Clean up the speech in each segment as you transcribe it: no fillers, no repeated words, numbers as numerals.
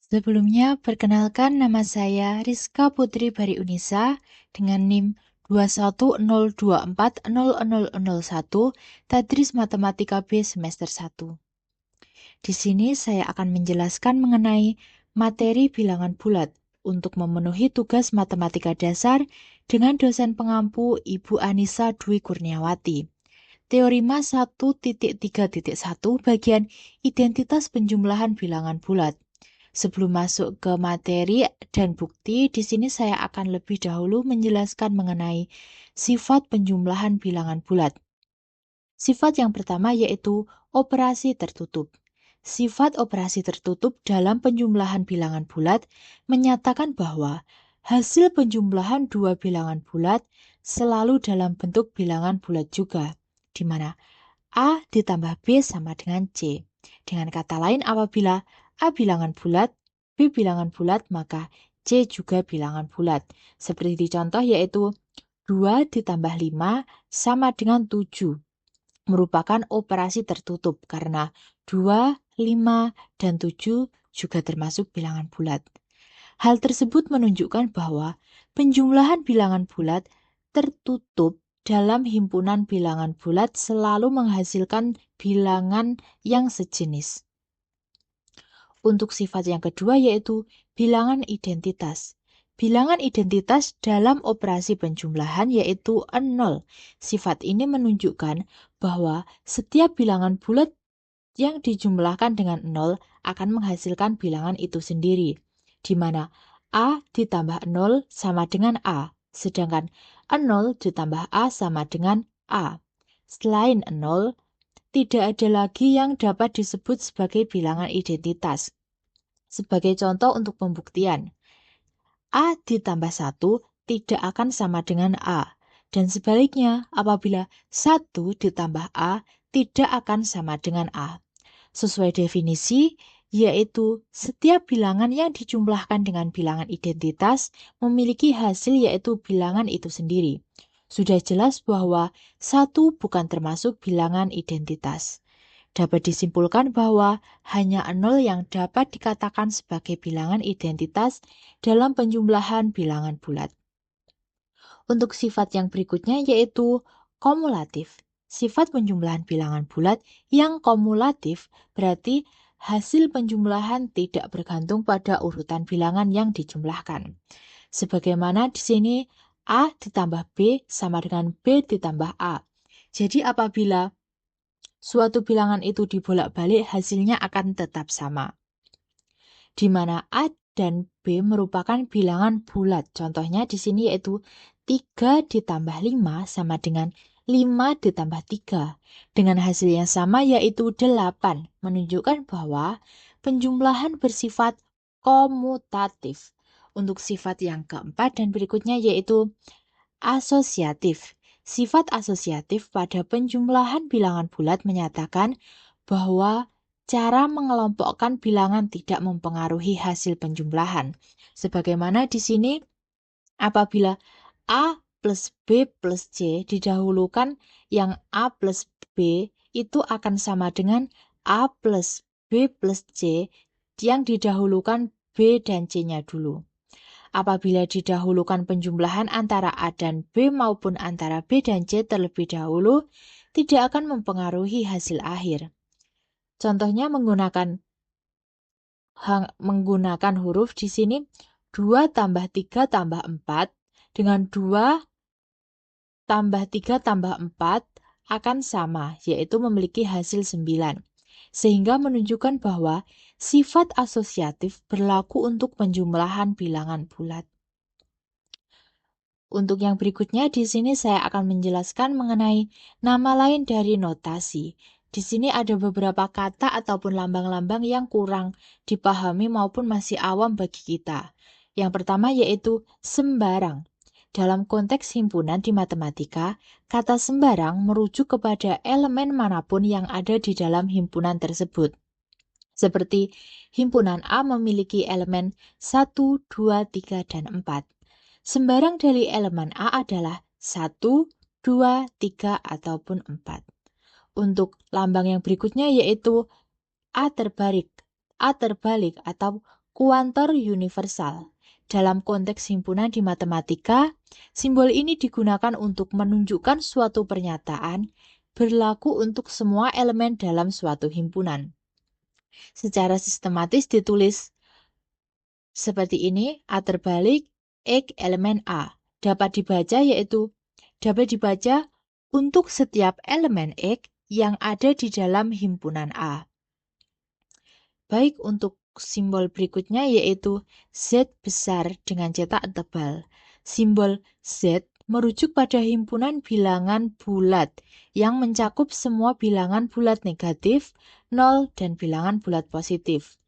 Sebelumnya, perkenalkan nama saya Rizka Putri Bari Unisa dengan NIM 210240001 Tadris Matematika B semester 1. Di sini saya akan menjelaskan mengenai materi bilangan bulat untuk memenuhi tugas matematika dasar dengan dosen pengampu Ibu Anissa Dwi Kurniawati. Teorema 1.3.1 bagian identitas penjumlahan bilangan bulat. Sebelum masuk ke materi dan bukti, di sini saya akan lebih dahulu menjelaskan mengenai sifat penjumlahan bilangan bulat. Sifat yang pertama yaitu operasi tertutup. Sifat operasi tertutup dalam penjumlahan bilangan bulat menyatakan bahwa hasil penjumlahan dua bilangan bulat selalu dalam bentuk bilangan bulat juga, di mana A ditambah B sama dengan C. Dengan kata lain, apabila A bilangan bulat, B bilangan bulat, maka C juga bilangan bulat. Seperti di contoh yaitu 2 ditambah 5 sama dengan 7. Merupakan operasi tertutup karena 2, 5, dan 7 juga termasuk bilangan bulat. Hal tersebut menunjukkan bahwa penjumlahan bilangan bulat tertutup dalam himpunan bilangan bulat selalu menghasilkan bilangan yang sejenis. Untuk sifat yang kedua yaitu bilangan identitas. Bilangan identitas dalam operasi penjumlahan yaitu 0. Sifat ini menunjukkan bahwa setiap bilangan bulat yang dijumlahkan dengan 0 akan menghasilkan bilangan itu sendiri, di mana A ditambah 0 sama dengan A, sedangkan 0 ditambah A sama dengan A. Selain 0, tidak ada lagi yang dapat disebut sebagai bilangan identitas. Sebagai contoh untuk pembuktian, A ditambah 1 tidak akan sama dengan A, dan sebaliknya apabila 1 ditambah A tidak akan sama dengan A. Sesuai definisi, yaitu setiap bilangan yang dijumlahkan dengan bilangan identitas memiliki hasil yaitu bilangan itu sendiri. Sudah jelas bahwa 1 bukan termasuk bilangan identitas. Dapat disimpulkan bahwa hanya 0 yang dapat dikatakan sebagai bilangan identitas dalam penjumlahan bilangan bulat. Untuk sifat yang berikutnya yaitu kumulatif. Sifat penjumlahan bilangan bulat yang kumulatif berarti hasil penjumlahan tidak bergantung pada urutan bilangan yang dijumlahkan. Sebagaimana di sini A ditambah B sama dengan B ditambah A. Jadi apabila suatu bilangan itu dibolak-balik hasilnya akan tetap sama. Di mana A dan B merupakan bilangan bulat. Contohnya di sini yaitu 3 ditambah 5 sama dengan 5 ditambah 3. Dengan hasil yang sama yaitu 8. Menunjukkan bahwa penjumlahan bersifat komutatif. Untuk sifat yang keempat dan berikutnya yaitu asosiatif. Sifat asosiatif pada penjumlahan bilangan bulat menyatakan bahwa cara mengelompokkan bilangan tidak mempengaruhi hasil penjumlahan. Sebagaimana di sini, apabila A plus B plus C didahulukan, yang A plus B itu akan sama dengan A plus B plus C yang didahulukan B dan C-nya dulu. Apabila didahulukan penjumlahan antara A dan B maupun antara B dan C terlebih dahulu, tidak akan mempengaruhi hasil akhir. Contohnya menggunakan huruf di sini 2 tambah 3 tambah 4 dengan 2 tambah 3 tambah 4 akan sama, yaitu memiliki hasil 9. Sehingga menunjukkan bahwa sifat asosiatif berlaku untuk penjumlahan bilangan bulat. Untuk yang berikutnya di sini saya akan menjelaskan mengenai nama lain dari notasi. Di sini ada beberapa kata ataupun lambang-lambang yang kurang dipahami maupun masih awam bagi kita. Yang pertama yaitu sembarang. Dalam konteks himpunan di matematika, kata sembarang merujuk kepada elemen manapun yang ada di dalam himpunan tersebut. Seperti himpunan A memiliki elemen 1, 2, 3, dan 4. Sembarang dari elemen A adalah 1, 2, 3, ataupun 4. Untuk lambang yang berikutnya yaitu A terbalik atau kuantor universal. Dalam konteks himpunan di matematika, simbol ini digunakan untuk menunjukkan suatu pernyataan berlaku untuk semua elemen dalam suatu himpunan. Secara sistematis ditulis seperti ini, A terbalik, X elemen A. Dapat dibaca untuk setiap elemen X yang ada di dalam himpunan A. Baik, untuk simbol berikutnya yaitu Z besar dengan cetak tebal. Simbol Z merujuk pada himpunan bilangan bulat yang mencakup semua bilangan bulat negatif, 0, dan bilangan bulat positif.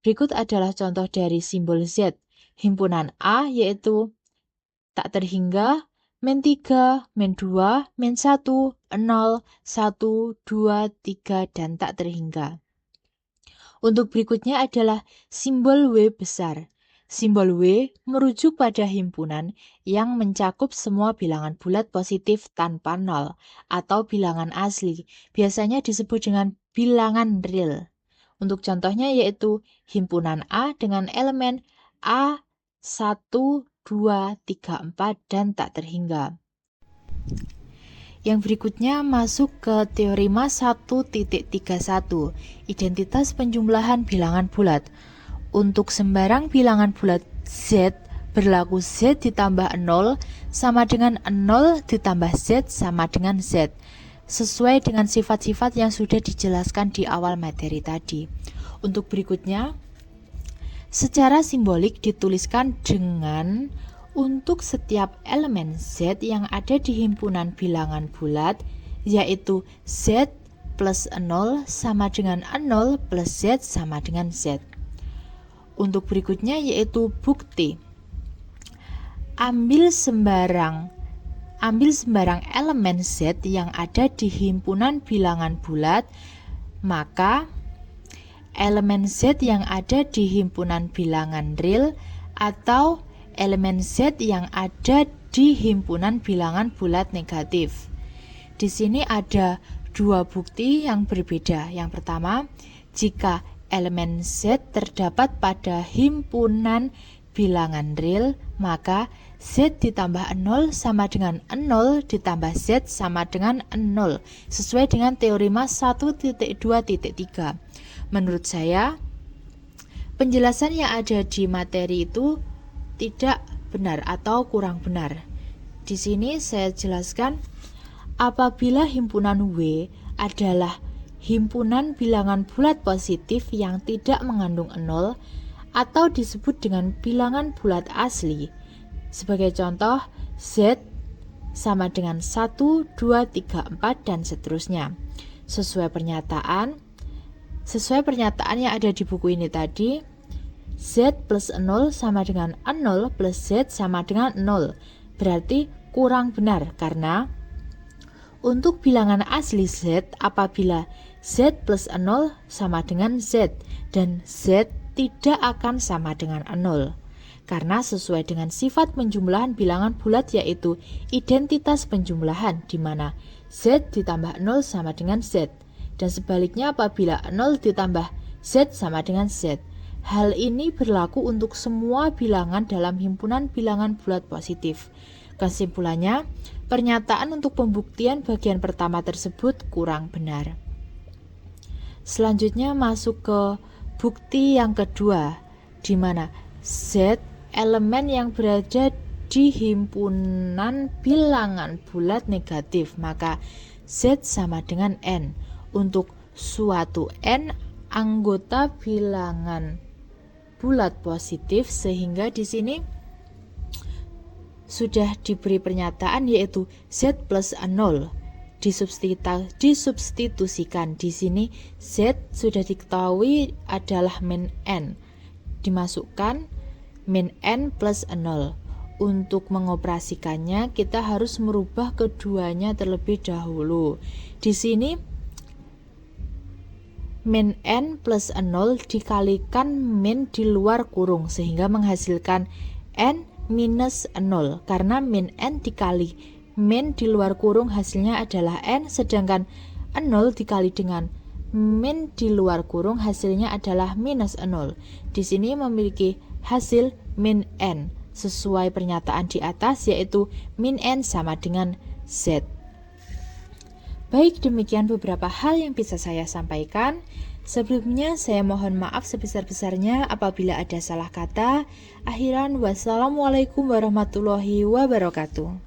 Berikut adalah contoh dari simbol Z. Himpunan A yaitu tak terhingga, -3, -2, -1, 0, 1, 2, 3, dan tak terhingga. Untuk berikutnya adalah simbol W besar. Simbol W merujuk pada himpunan yang mencakup semua bilangan bulat positif tanpa 0 atau bilangan asli. Biasanya disebut dengan bilangan real. Untuk contohnya yaitu himpunan A dengan elemen A, 1, 2, 3, 4, dan tak terhingga. Yang berikutnya masuk ke teorema 1.31, identitas penjumlahan bilangan bulat. Untuk sembarang bilangan bulat Z, berlaku Z ditambah 0 sama dengan 0 ditambah Z sama dengan Z, sesuai dengan sifat-sifat yang sudah dijelaskan di awal materi tadi. Untuk berikutnya, secara simbolik dituliskan dengan untuk setiap elemen Z yang ada di himpunan bilangan bulat, yaitu Z plus 0 sama dengan 0 plus Z sama dengan Z. Untuk berikutnya yaitu bukti. Ambil sembarang elemen Z yang ada di himpunan bilangan bulat, maka elemen Z yang ada di himpunan bilangan real atau elemen Z yang ada di himpunan bilangan bulat negatif. Di sini ada dua bukti yang berbeda. Yang pertama, jika elemen Z terdapat pada himpunan bilangan real, maka Z ditambah 0 sama dengan 0 ditambah Z sama dengan 0, sesuai dengan teorema 1.2.3. Menurut saya, penjelasan yang ada di materi itu tidak benar atau kurang benar. Di sini saya jelaskan, apabila himpunan W adalah himpunan bilangan bulat positif yang tidak mengandung 0 atau disebut dengan bilangan bulat asli. Sebagai contoh, Z sama dengan 1, 2, 3, 4, dan seterusnya. Sesuai pernyataan yang ada di buku ini tadi, Z plus 0 sama dengan 0 plus Z sama dengan 0. Berarti kurang benar karena untuk bilangan asli Z, apabila Z plus 0 sama dengan Z dan Z tidak akan sama dengan 0. Karena sesuai dengan sifat penjumlahan bilangan bulat yaitu identitas penjumlahan di mana Z ditambah 0 sama dengan Z. Dan sebaliknya apabila 0 ditambah Z sama dengan Z. Hal ini berlaku untuk semua bilangan dalam himpunan bilangan bulat positif. Kesimpulannya, pernyataan untuk pembuktian bagian pertama tersebut kurang benar. Selanjutnya masuk ke bukti yang kedua, di mana Z elemen yang berada di himpunan bilangan bulat negatif, maka Z sama dengan N. Untuk suatu N anggota bilangan bulat positif, sehingga di sini sudah diberi pernyataan yaitu Z plus 0 disubstitusikan. Di sini Z sudah diketahui adalah min N, dimasukkan min N plus 0. Untuk mengoperasikannya kita harus merubah keduanya terlebih dahulu. Di sini min N plus 0 dikalikan min di luar kurung sehingga menghasilkan N minus 0. Karena min N dikali min di luar kurung hasilnya adalah N, sedangkan 0 dikali dengan min di luar kurung hasilnya adalah minus 0. Di sini memiliki hasil min n sesuai pernyataan di atas, yaitu min n sama dengan z. Baik, demikian beberapa hal yang bisa saya sampaikan. Sebelumnya saya mohon maaf sebesar-besarnya apabila ada salah kata. Akhiran, wassalamualaikum warahmatullahi wabarakatuh.